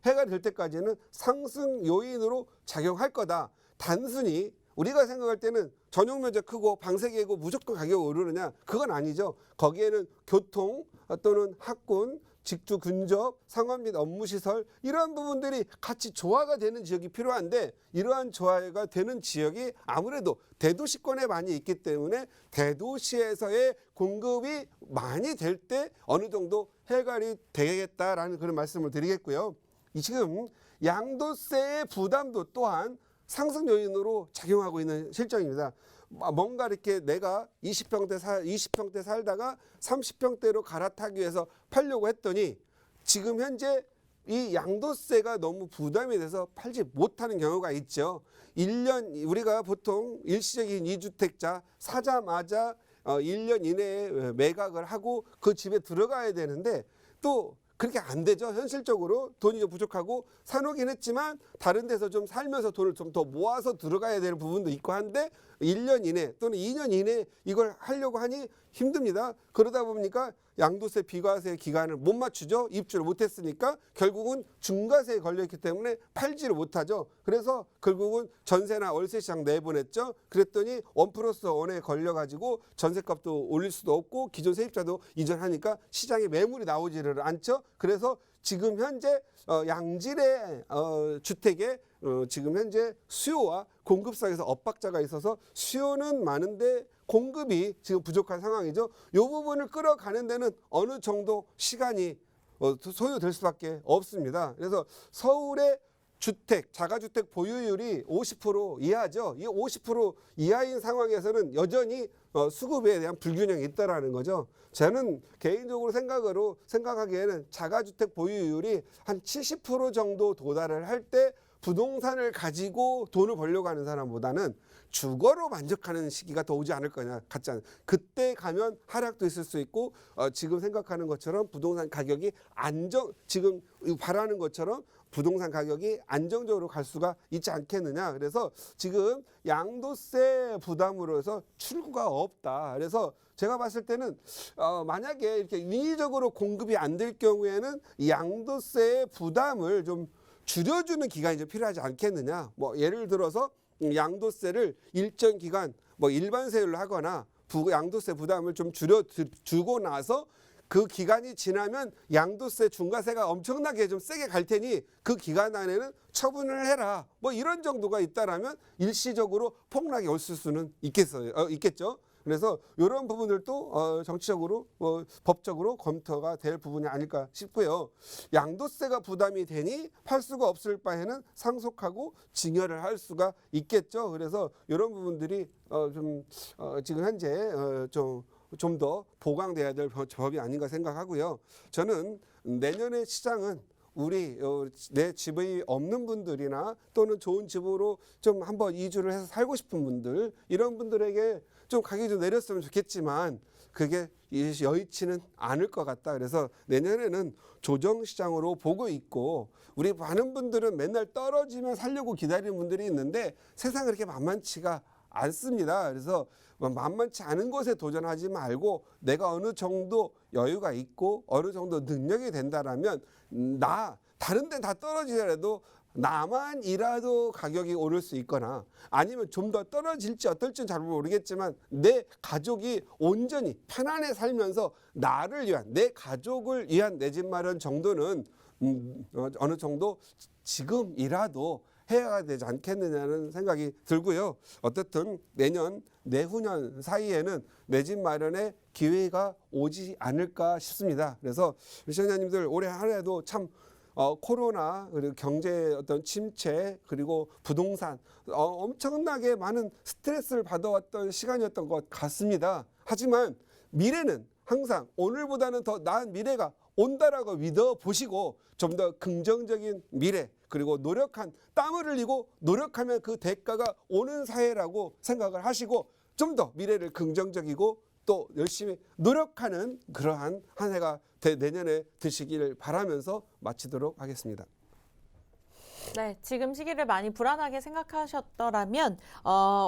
해결될 때까지는 상승 요인으로 작용할 거다. 단순히 우리가 생각할 때는 전용 면적 크고 방 3개고 무조건 가격이 오르느냐? 그건 아니죠. 거기에는 교통 또는 학군, 직주 근접, 상업 및 업무 시설 이러한 부분들이 같이 조화가 되는 지역이 필요한데 이러한 조화가 되는 지역이 아무래도 대도시권에 많이 있기 때문에 대도시에서의 공급이 많이 될 때 어느 정도 해결이 되겠다라는 그런 말씀을 드리겠고요. 지금 양도세의 부담도 또한 상승 요인으로 작용하고 있는 실정입니다. 뭔가 이렇게 내가 20평대 살다가 30평대로 갈아타기 위해서 팔려고 했더니 지금 현재 이 양도세가 너무 부담이 돼서 팔지 못하는 경우가 있죠. 1년 우리가 보통 일시적인 2주택자 사자마자 1년 이내에 매각을 하고 그 집에 들어가야 되는데 또 그렇게 안 되죠. 현실적으로 돈이 좀 부족하고 사놓긴 했지만 다른 데서 좀 살면서 돈을 좀 더 모아서 들어가야 되는 부분도 있고 한데 1년 이내 또는 2년 이내 이걸 하려고 하니 힘듭니다. 그러다 보니까 양도세 비과세 기간을 못 맞추죠. 입주를 못했으니까 결국은 중과세에 걸려있기 때문에 팔지를 못하죠. 그래서 결국은 전세나 월세 시장 내보냈죠. 그랬더니 1+1에 걸려가지고 전세값도 올릴 수도 없고 기존 세입자도 이전하니까 시장에 매물이 나오지를 않죠. 그래서 지금 현재 양질의 주택에 지금 현재 수요와 공급상에서 엇박자가 있어서 수요는 많은데 공급이 지금 부족한 상황이죠. 이 부분을 끌어가는 데는 어느 정도 시간이 소요될 수밖에 없습니다. 그래서 서울의 자가주택 보유율이 50% 이하죠. 이 50% 이하인 상황에서는 여전히 수급에 대한 불균형이 있다라는 거죠. 저는 개인적으로 생각하기에는 자가주택 보유율이 한 70% 정도 도달을 할 때 부동산을 가지고 돈을 벌려고 하는 사람보다는 주거로 만족하는 시기가 더 오지 않을 거냐 같지 않아요. 그때 가면 하락도 있을 수 있고 지금 생각하는 것처럼 부동산 가격이 지금 바라는 것처럼 부동산 가격이 안정적으로 갈 수가 있지 않겠느냐. 그래서 지금 양도세 부담으로 해서 출구가 없다. 그래서 제가 봤을 때는 만약에 이렇게 인위적으로 공급이 안 될 경우에는 이 양도세의 부담을 좀 줄여주는 기간이 좀 필요하지 않겠느냐. 뭐 예를 들어서 양도세를 일정 기간 일반세율로 하거나 양도세 부담을 좀 줄여주고 나서 그 기간이 지나면 양도세 중과세가 엄청나게 좀 세게 갈 테니 그 기간 안에는 처분을 해라. 이런 정도가 있다라면 일시적으로 폭락이 올 수는 있겠죠. 그래서 이런 부분들도 정치적으로 법적으로 검토가 될 부분이 아닐까 싶고요. 양도세가 부담이 되니 팔 수가 없을 바에는 상속하고 증여를 할 수가 있겠죠. 그래서 이런 부분들이 지금 현재 좀 좀 더 보강돼야 될 법이 아닌가 생각하고요. 저는 내년의 시장은 우리 내 집이 없는 분들이나 또는 좋은 집으로 좀 한번 이주를 해서 살고 싶은 분들, 이런 분들에게 좀 가격이 좀 내렸으면 좋겠지만 그게 여의치는 않을 것 같다. 그래서 내년에는 조정 시장으로 보고 있고, 우리 많은 분들은 맨날 떨어지면 살려고 기다리는 분들이 있는데 세상은 그렇게 만만치가 않습니다. 그래서 만만치 않은 것에 도전하지 말고 내가 어느 정도 여유가 있고 어느 정도 능력이 된다라면 다른 데는 다 떨어지더라도 나만이라도 가격이 오를 수 있거나 아니면 좀 더 떨어질지 어떨지는 잘 모르겠지만 내 가족이 온전히 편안해 살면서 나를 위한, 내 가족을 위한 내 집 마련 정도는 어느 정도 지금이라도 해야 되지 않겠느냐는 생각이 들고요. 어쨌든 내년, 내후년 사이에는 내 집 마련의 기회가 오지 않을까 싶습니다. 그래서 시청자님들 올해 한 해도 참 코로나, 그리고 경제 어떤 침체, 그리고 부동산 엄청나게 많은 스트레스를 받아왔던 시간이었던 것 같습니다. 하지만 미래는 항상 오늘보다는 더 나은 미래가 온다라고 믿어보시고 좀 더 긍정적인 미래, 그리고 노력한, 땀을 흘리고 노력하면 그 대가가 오는 사회라고 생각을 하시고 좀 더 미래를 긍정적이고 또 열심히 노력하는 그러한 한 해가 내년에 되시기를 바라면서 마치도록 하겠습니다. 네, 지금 시기를 많이 불안하게 생각하셨더라면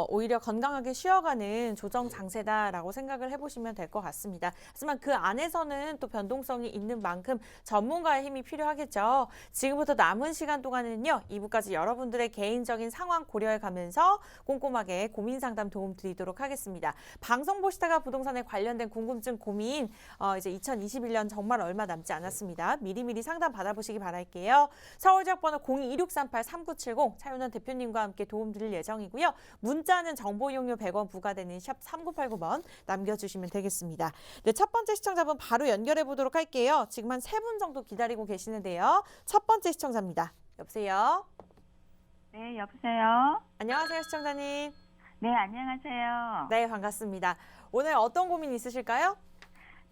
오히려 건강하게 쉬어가는 조정 장세다라고 생각을 해보시면 될 것 같습니다. 하지만 그 안에서는 또 변동성이 있는 만큼 전문가의 힘이 필요하겠죠. 지금부터 남은 시간 동안은요, 2부까지 여러분들의 개인적인 상황 고려해가면서 꼼꼼하게 고민 상담 도움 드리도록 하겠습니다. 방송 보시다가 부동산에 관련된 궁금증, 고민 이제 2021년 정말 얼마 남지 않았습니다. 미리미리 상담 받아보시기 바랄게요. 서울 지역번호 02-2638-3970 차윤원 대표님과 함께 도움 드릴 예정이고요. 문자는 정보 이용료 100원 부과되는 샵 3989번 남겨주시면 되겠습니다. 네, 첫 번째 시청자분 바로 연결해 보도록 할게요. 지금 한 3분 정도 기다리고 계시는데요. 첫 번째 시청자입니다. 여보세요? 네, 여보세요? 안녕하세요, 시청자님. 네, 안녕하세요. 네, 반갑습니다. 오늘 어떤 고민 있으실까요?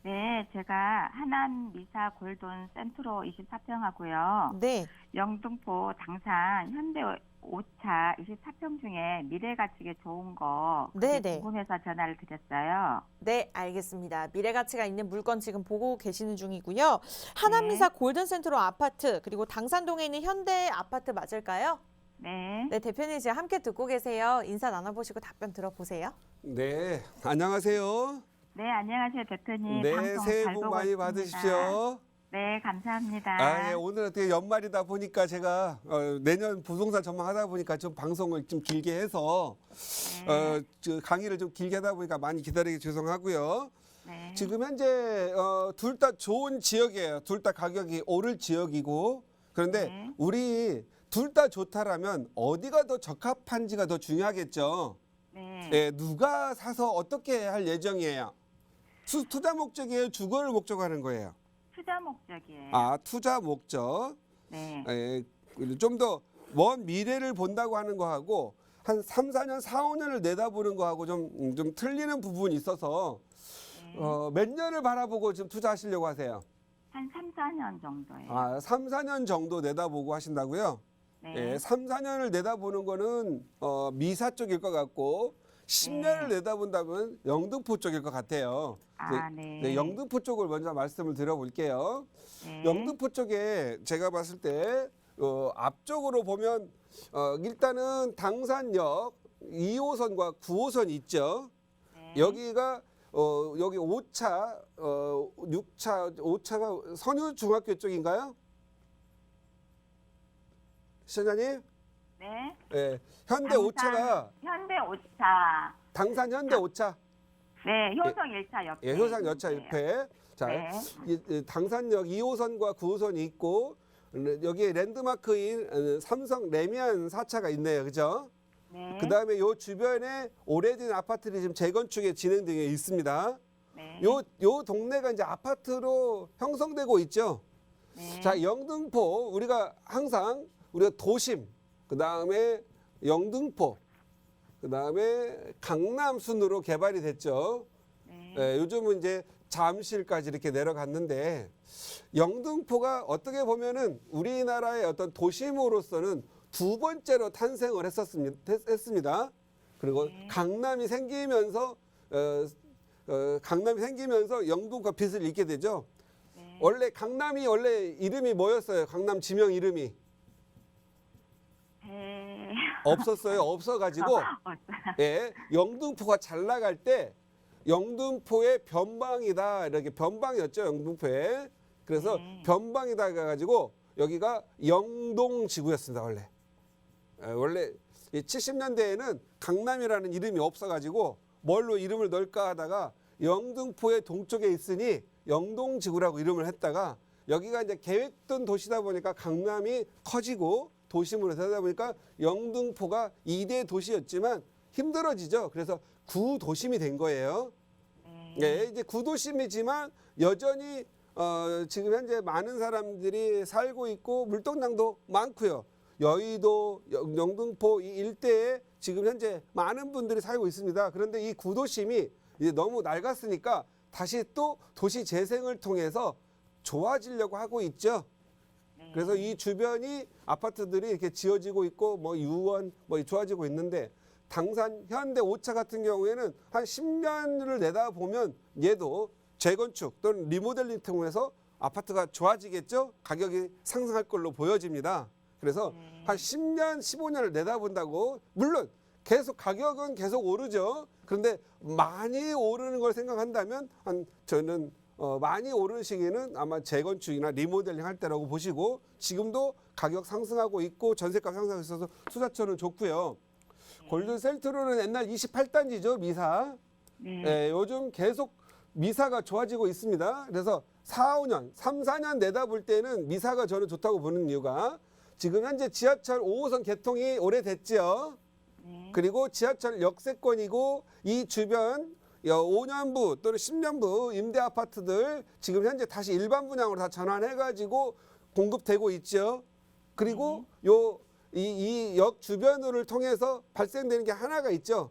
네, 제가 하남 미사 골돈 센트로 24평하고요. 네. 영등포 당산 현대 5차 24평 중에 미래 가치가 좋은 거 그게 네네. 궁금해서 전화를 드렸어요. 네, 알겠습니다. 미래 가치가 있는 물건 지금 보고 계시는 중이고요. 하남미사 골든센트로 아파트, 그리고 당산동에 있는 현대 아파트 맞을까요? 네. 네, 대표님 지금 함께 듣고 계세요. 인사 나눠보시고 답변 들어보세요. 네, 안녕하세요. 네, 안녕하세요, 대표님. 네, 방송 새해 잘 복 보고 많이 있습니다. 받으십시오. 네, 감사합니다. 아, 예, 오늘 어떻게 연말이다 보니까 제가 내년 부동산 전망하다 보니까 좀 방송을 좀 길게 해서 네. 강의를 좀 길게 하다 보니까 많이 기다리기 죄송하고요. 네. 지금 현재 둘 다 좋은 지역이에요. 둘 다 가격이 오를 지역이고, 그런데 네. 우리 둘 다 좋다라면 어디가 더 적합한지가 더 중요하겠죠. 네. 예, 누가 사서 어떻게 할 예정이에요? 투자 목적이에요? 주거를 목적으로 하는 거예요? 투자 목적이에요. 아, 투자 목적. 네. 좀 더 먼 미래를 본다고 하는 거하고 한 3, 4년, 4, 5년을 내다보는 거하고 좀 틀리는 부분이 있어서 네. 몇 년을 바라보고 지금 투자하시려고 하세요? 한 3, 4년 정도예요. 아, 3, 4년 정도 내다보고 하신다고요? 네. 예, 3, 4년을 내다보는 거는 미사 쪽일 것 같고 10년을 내다본다면 영등포 쪽일 것 같아요. 아, 네. 네, 영등포 쪽을 먼저 말씀을 드려볼게요. 네. 영등포 쪽에 제가 봤을 때 앞쪽으로 보면 일단은 당산역 2호선과 9호선 있죠. 네. 여기가 여기 5차, 6차, 5차가 선유중학교 쪽인가요? 시청자님? 네. 네, 현대 5차가 현대 5차. 당산 현대 5차. 네, 효성 1차 옆에. 예, 효상 여차 있는데요. 옆에. 자, 네. 이 당산역 2호선과 9호선이 있고 여기에 랜드마크인 삼성 레미안 4차가 있네요. 그죠? 네. 그다음에 요 주변에 오래된 아파트들이 지금 재건축에 진행되어 있습니다. 네. 요 동네가 이제 아파트로 형성되고 있죠. 네. 자, 영등포 우리가 항상 우리가 도심, 그다음에 영등포, 그다음에 강남 순으로 개발이 됐죠. 네. 요즘은 이제 잠실까지 이렇게 내려갔는데 영등포가 어떻게 보면은 우리나라의 어떤 도심으로서는 두 번째로 탄생을 했습니다. 그리고 강남이 생기면서 영등포가 빛을 잃게 되죠. 원래 강남이 원래 이름이 뭐였어요? 강남 지명 이름이 없었어요. 없어가지고 예, 영등포가 잘 나갈 때 영등포의 변방이다 이렇게 변방이었죠. 영등포에 그래서 변방이다 해가지고 여기가 영동지구였습니다. 원래 이 70년대에는 강남이라는 이름이 없어가지고 뭘로 이름을 넣을까 하다가 영등포의 동쪽에 있으니 영동지구라고 이름을 했다가 여기가 이제 계획된 도시다 보니까 강남이 커지고 도심으로 되다 보니까 영등포가 2대 도시였지만 힘들어지죠. 그래서 구도심이 된 거예요. 예, 이제 구도심이지만 여전히 지금 현재 많은 사람들이 살고 있고 물동량도 많고요. 여의도, 영등포 이 일대에 지금 현재 많은 분들이 살고 있습니다. 그런데 이 구도심이 이제 너무 낡았으니까 다시 또 도시 재생을 통해서 좋아지려고 하고 있죠. 그래서 이 주변이 아파트들이 이렇게 지어지고 있고 뭐 유원 뭐 좋아지고 있는데 당산 현대 5차 같은 경우에는 한 10년을 내다보면 얘도 재건축 또는 리모델링 통해서 아파트가 좋아지겠죠. 가격이 상승할 걸로 보여집니다. 그래서 한 10년, 15년을 내다본다고 물론 계속 가격은 계속 오르죠. 그런데 많이 오르는 걸 생각한다면 저는 많이 오르는 시기는 아마 재건축이나 리모델링 할 때라고 보시고 지금도 가격 상승하고 있고 전세값 상승하고 있어서 투자처는 좋고요. 골든셀트로는 옛날 28단지죠. 미사. 예, 요즘 계속 미사가 좋아지고 있습니다. 그래서 4, 4년 내다볼 때는 미사가 저는 좋다고 보는 이유가 지금 현재 지하철 5호선 개통이 오래됐죠. 그리고 지하철 역세권이고 이 주변 5년부 또는 10년부 임대 아파트들 지금 현재 다시 일반 분양으로 다 전환해가지고 공급되고 있죠. 그리고 이 역 주변을 통해서 발생되는 게 하나가 있죠.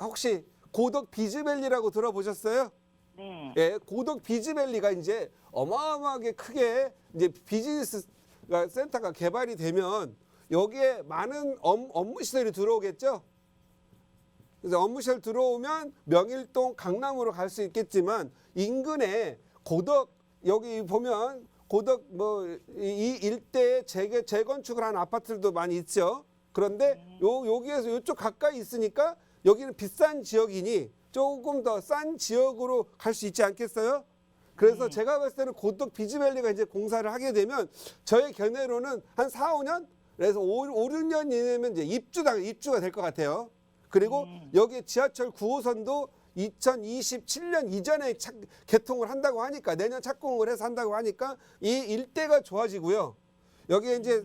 혹시 고덕 비즈밸리라고 들어보셨어요? 네. 예, 고덕 비즈밸리가 이제 어마어마하게 크게 이제 비즈니스 센터가 개발이 되면 여기에 많은 업무 시설이 들어오겠죠. 그래서 업무시설 들어오면 명일동 강남으로 갈 수 있겠지만 인근에 고덕 여기 보면 고덕 뭐 이 일대에 재건축을 한 아파트들도 많이 있죠. 그런데 여기에서 이쪽 가까이 있으니까 여기는 비싼 지역이니 조금 더 싼 지역으로 갈 수 있지 않겠어요? 그래서 제가 봤을 때는 고덕 비즈밸리가 이제 공사를 하게 되면 저의 견해로는 한 4, 5년 그래서 5, 6년 이내면 이제 입주가 될 것 같아요. 그리고 여기 지하철 9호선도 2027년 이전에 개통을 한다고 하니까 내년 착공을 해서 한다고 하니까 이 일대가 좋아지고요. 여기에 이제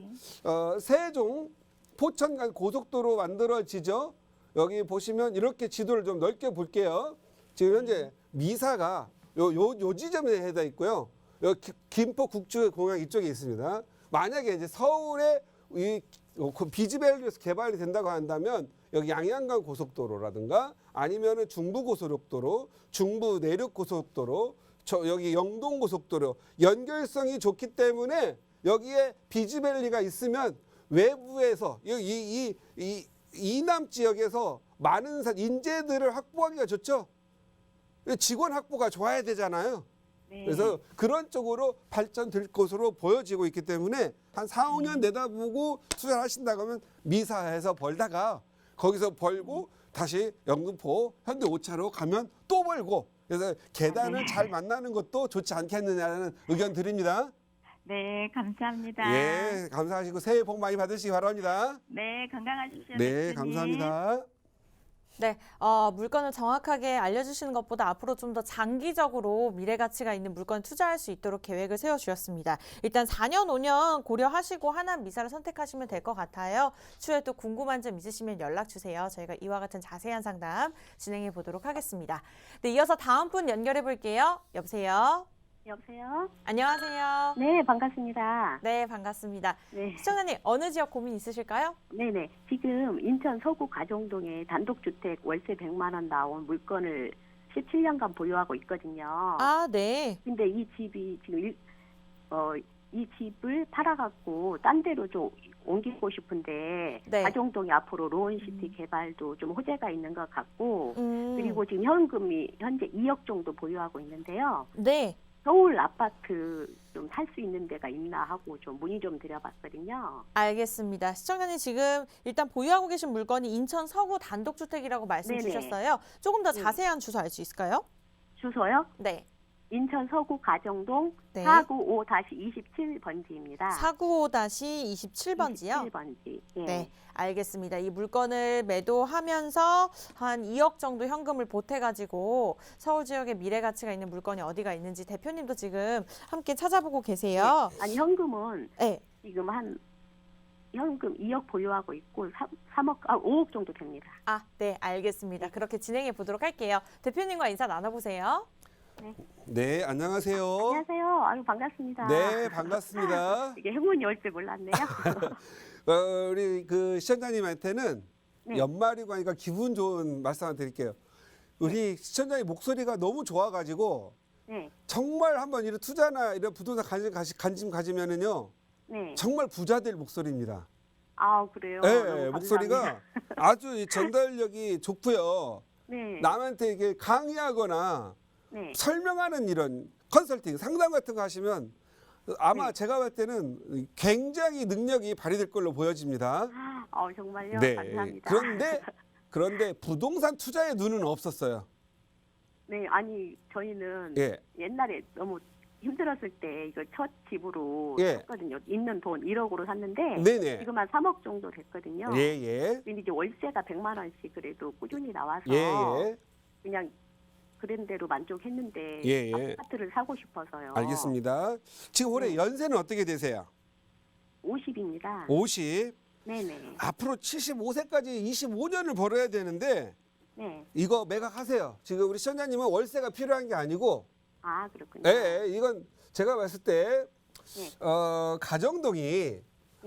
세종 포천 간 고속도로 만들어지죠. 여기 보시면 이렇게 지도를 좀 넓게 볼게요. 지금 현재 미사가 요 지점에 해다 있고요. 여기 김포 국제공항 이쪽에 있습니다. 만약에 이제 서울에 이 비즈밸리에서 개발이 된다고 한다면 여기 양양간 고속도로라든가 아니면은 중부고속도로, 중부 내륙고속도로, 여기 영동고속도로 연결성이 좋기 때문에 여기에 비즈밸리가 있으면 외부에서 이 이남 지역에서 많은 인재들을 확보하기가 좋죠. 직원 확보가 좋아야 되잖아요. 그래서 그런 쪽으로 발전될 것으로 보여지고 있기 때문에 한 4, 5년 내다보고 투자를 하신다고 하면 미사에서 벌다가 거기서 벌고 다시 영등포 현대 5차로 가면 또 벌고 그래서 계단을 잘 만나는 것도 좋지 않겠느냐는 의견 드립니다. 네, 감사합니다. 예, 감사하시고 새해 복 많이 받으시기 바랍니다. 네, 건강하십시오. 네, 대표님. 감사합니다. 네, 물건을 정확하게 알려주시는 것보다 앞으로 좀 더 장기적으로 미래 가치가 있는 물건 투자할 수 있도록 계획을 세워주셨습니다. 일단 4년, 5년 고려하시고 하남 미사를 선택하시면 될 것 같아요. 추후에 또 궁금한 점 있으시면 연락 주세요. 저희가 이와 같은 자세한 상담 진행해 보도록 하겠습니다. 네, 이어서 다음 분 연결해 볼게요. 여보세요? 여보세요? 안녕하세요. 네, 반갑습니다. 네, 반갑습니다. 네. 시청자님, 어느 지역 고민 있으실까요? 네네. 지금 인천 서구 가정동에 단독주택 월세 100만 원 나온 물건을 17년간 보유하고 있거든요. 아, 네. 근데 이 집이 지금 이 집을 팔아갖고 딴 데로 좀 옮기고 싶은데 네. 가정동이 앞으로 로운시티 개발도 좀 호재가 있는 것 같고 그리고 지금 현금이 현재 2억 정도 보유하고 있는데요. 네. 서울 아파트 좀 살 수 있는 데가 있나 하고 좀 문의 좀 드려봤거든요. 알겠습니다. 시청자님 지금 일단 보유하고 계신 물건이 인천 서구 단독주택이라고 말씀 네네. 주셨어요. 조금 더 네. 자세한 주소 알 수 있을까요? 주소요? 네. 인천 서구 가정동 네. 495-27번지입니다. 495-27번지요? 27번지. 예. 네, 알겠습니다. 이 물건을 매도하면서 한 2억 정도 현금을 보태가지고 서울 지역에 미래 가치가 있는 물건이 어디가 있는지 대표님도 지금 함께 찾아보고 계세요. 아니 현금은 네. 지금 현금 2억 보유하고 있고 5억 정도 됩니다. 아, 네, 알겠습니다. 그렇게 진행해 보도록 할게요. 대표님과 인사 나눠보세요. 네, 안녕하세요. 안녕하세요. 아유 반갑습니다. 네, 반갑습니다. 이게 행운이 올 줄 몰랐네요. 우리 그 시청자님한테는 네. 연말이고 하니까 기분 좋은 말씀 하나 드릴게요. 우리 시청자님 목소리가 너무 좋아가지고 네. 정말 한번 이런 투자나 이런 부동산 관심 가지면은요 네. 정말 부자될 목소리입니다. 아 그래요. 네, 너무 감사합니다. 목소리가 아주 이 전달력이 좋고요. 네. 남한테 이게 강의하거나 네. 설명하는 이런 컨설팅, 상담 같은 거 하시면 아마 네. 제가 볼 때는 굉장히 능력이 발휘될 걸로 보여집니다. 정말요. 네. 감사합니다. 그런데 부동산 투자에 눈은 없었어요. 네, 아니 저희는 예. 옛날에 너무 힘들었을 때 이거 첫 집으로 예. 샀거든요. 있는 돈 1억으로 샀는데 네네. 지금 한 3억 정도 됐거든요. 예예. 근데 이제 월세가 100만 원씩 그래도 꾸준히 나와서 예예. 그냥 그런 대로 만족했는데 예. 아파트를 사고 싶어서요. 알겠습니다. 지금 올해 네. 연세는 어떻게 되세요? 50입니다. 50. 네네. 앞으로 75세까지 25년을 벌어야 되는데 네. 이거 매각하세요. 지금 우리 시청자님은 월세가 필요한 게 아니고 아 그렇군요. 예, 이건 제가 봤을 때 네. 가정동이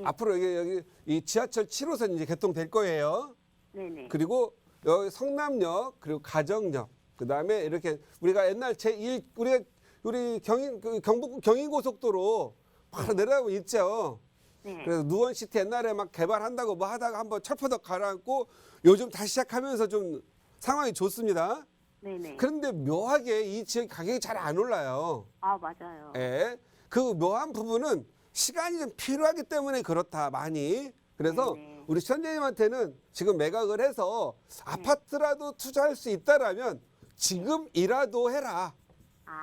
앞으로 여기 이 지하철 7호선 이제 개통될 거예요. 네네. 그리고 여기 성남역 그리고 가정역 그다음에 이렇게 우리가 옛날 제1 우리 경북 경인고속도로 바로 내려가고 있죠. 네. 그래서 누원시티 옛날에 막 개발한다고 뭐 하다가 한번 철퍼덕 가라앉고 요즘 다시 시작하면서 좀 상황이 좋습니다. 네네. 그런데 묘하게 이 지역 가격이 잘 안 올라요. 아 맞아요. 예. 그 묘한 부분은 시간이 좀 필요하기 때문에 그렇다 많이. 그래서 네네. 우리 시청자님한테는 지금 매각을 해서 아파트라도 투자할 수 있다라면 지금이라도 해라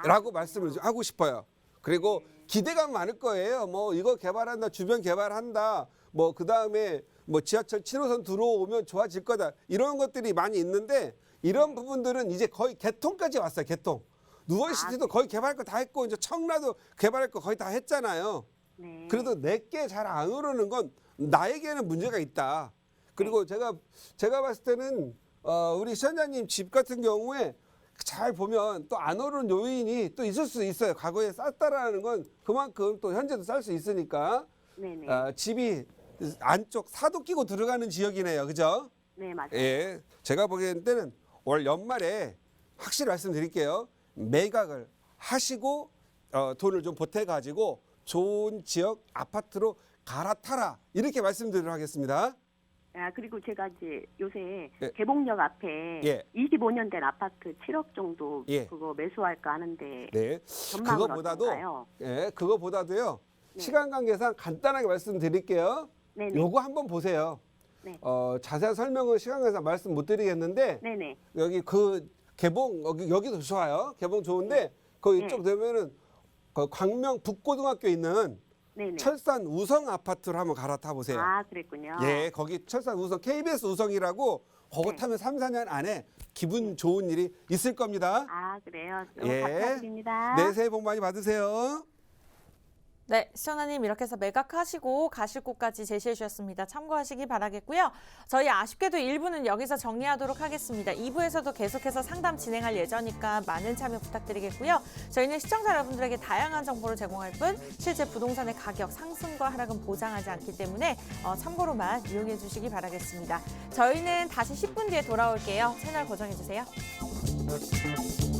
라고 말씀을 좀 하고 싶어요. 그리고 기대감 많을 거예요. 뭐 이거 개발한다, 주변 개발한다, 뭐 그다음에 뭐 지하철 7호선 들어오면 좋아질 거다 이런 것들이 많이 있는데 이런 부분들은 이제 거의 개통까지 왔어요. 개통. 누원시티도 거의 개발할 거 다 했고 이제 청라도 개발할 거 거의 다 했잖아요. 네. 그래도 내게 잘 안 오르는 건 나에게는 문제가 있다. 그리고 제가 봤을 때는 우리 시청자님 집 같은 경우에 잘 보면 또 안 오르는 요인이 또 있을 수 있어요. 과거에 쌌다라는 건 그만큼 또 현재도 쌀 수 있으니까 네네. 집이 안쪽 사도 끼고 들어가는 지역이네요. 그죠? 네 맞아요. 예. 제가 보기에는 때는 올 연말에 확실히 말씀드릴게요. 매각을 하시고 돈을 좀 보태가지고 좋은 지역 아파트로 갈아타라 이렇게 말씀드리도록 하겠습니다. 아, 그리고 제가 이제 요새 예. 개봉역 앞에 예. 25년 된 아파트 7억 정도 예. 그거 매수할까 하는데 네. 전망은 어떤가요? 그거보다도요. 네. 시간 관계상 간단하게 말씀드릴게요. 네네. 요거 한번 보세요. 네. 자세한 설명은 시간 관계상 말씀 못 드리겠는데 네네. 여기 그 개봉 여기도 좋아요. 개봉 좋은데 그 이쪽 되면은 그 광명 북고등학교 있는 네네. 철산 우성 아파트로 한번 갈아타 보세요. 아 그랬군요. 예, 거기 철산 우성 KBS 우성이라고 그거 네. 타면 3, 4년 안에 기분 좋은 일이 있을 겁니다. 아 그래요. 너무 예. 감사드립니다. 네, 새해 복 많이 받으세요. 네, 시청자님 이렇게 해서 매각하시고 가실 곳까지 제시해 주셨습니다. 참고하시기 바라겠고요. 저희 아쉽게도 1부는 여기서 정리하도록 하겠습니다. 2부에서도 계속해서 상담 진행할 예정이니까 많은 참여 부탁드리겠고요. 저희는 시청자 여러분들에게 다양한 정보를 제공할 뿐 실제 부동산의 가격 상승과 하락은 보장하지 않기 때문에 참고로만 이용해 주시기 바라겠습니다. 저희는 다시 10분 뒤에 돌아올게요. 채널 고정해 주세요. 네.